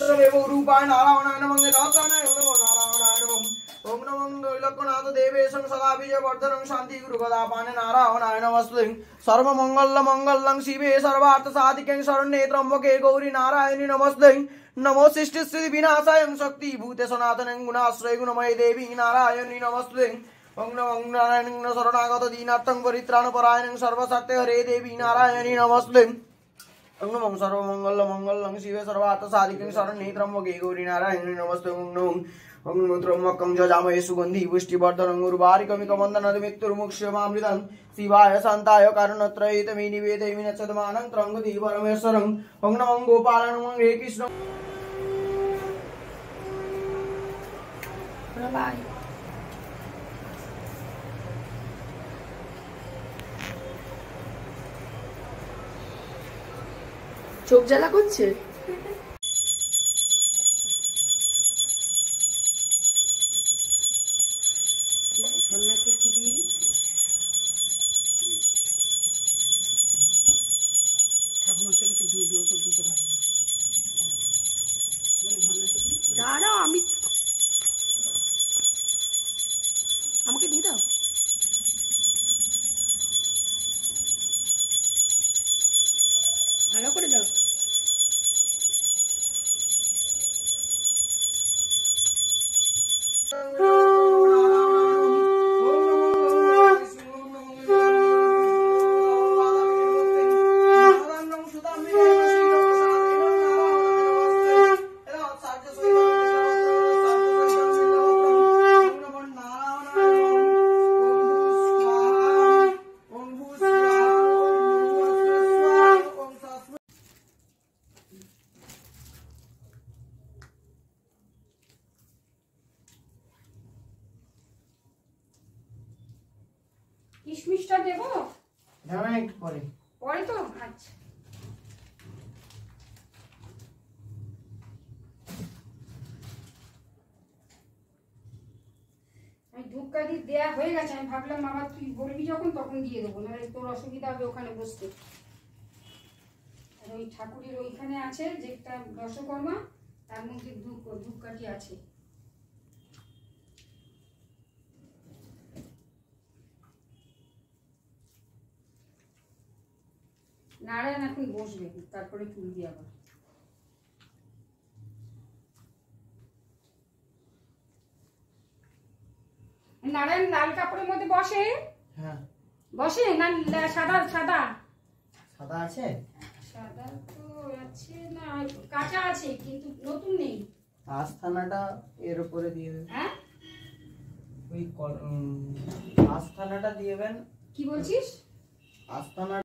रूपाय नारायणाय नमः नारायणाय नमः नारायणाय नमः ओम नमो लोकनाथ देवेशं सदा विजय वर्धनं शांति गुरु गदापाने नारायणाय नमस्ते सर्वमंगल मंगलं शिवे सर्वार्थ साधिके शरण्ये त्र्यंबके गौरी नारायणी नमस्ते नमो सृष्टि स्थिति विनाशाय शक्ति भूते सनातन गुणाश्रय गुणमय देवी नारायणी नमस्ते ओम नमो नारायण शरणागत दीनार्थं परित्राणपरायणं सर्वसत्य हरे देवी नारायणी नमस्ते ओम नमो सर्वमंगल मंगलं शिवे सर्वार्थ साधिके शरण्ये त्र्यंबके गौरी नारायणी नमस्ते ओम नमो त्र्यंबकं जजामहे सुगंधि पुष्टिवर्धनं उर्वारुकमिक वन्दनं मृत्युर्मुक्षमामृतं शिवाय शान्ताय कारणत्रये तमे निवेदयामि नचतमानं त्र्यंबके परमेश्वरं ओम नमो गोपाल नमो हे कृष्ण बाय চোখ জ্বালা করছে দাঁড়াও আমি আমাকে দিয়ে দাও ভালো করে দাও কিশমিশটা দেবো দাঁড়া একটু পরে পরে তো আচ্ছা আমি ধূপকাঠি দেয়া হয়ে গেছে আমি ভাবলাম বাবা তুই বলবি যখন তখন দিয়ে দেবো নাহলে তোর অসুবিধা হবে ওখানে বসতে আর ওই ঠাকুরের ওইখানে আছে যেটা দশকর্মা তার মধ্যে ধূপকাঠি আছে নারায়ণ এখন বসবে তারপরে তুলবি আবার নারায়ণ লাল কাপড়ের মধ্যে বসে হ্যাঁ বসে না সাদা সাদা সাদা আছে সাদা তো আছে না কাঁচা আছে কিন্তু নতুন নেই আস্থানাটা এর উপরে দিয়ে দেবেন হ্যাঁ ওই আস্থানাটা দিয়েবেন কি বলছিস আস্থানা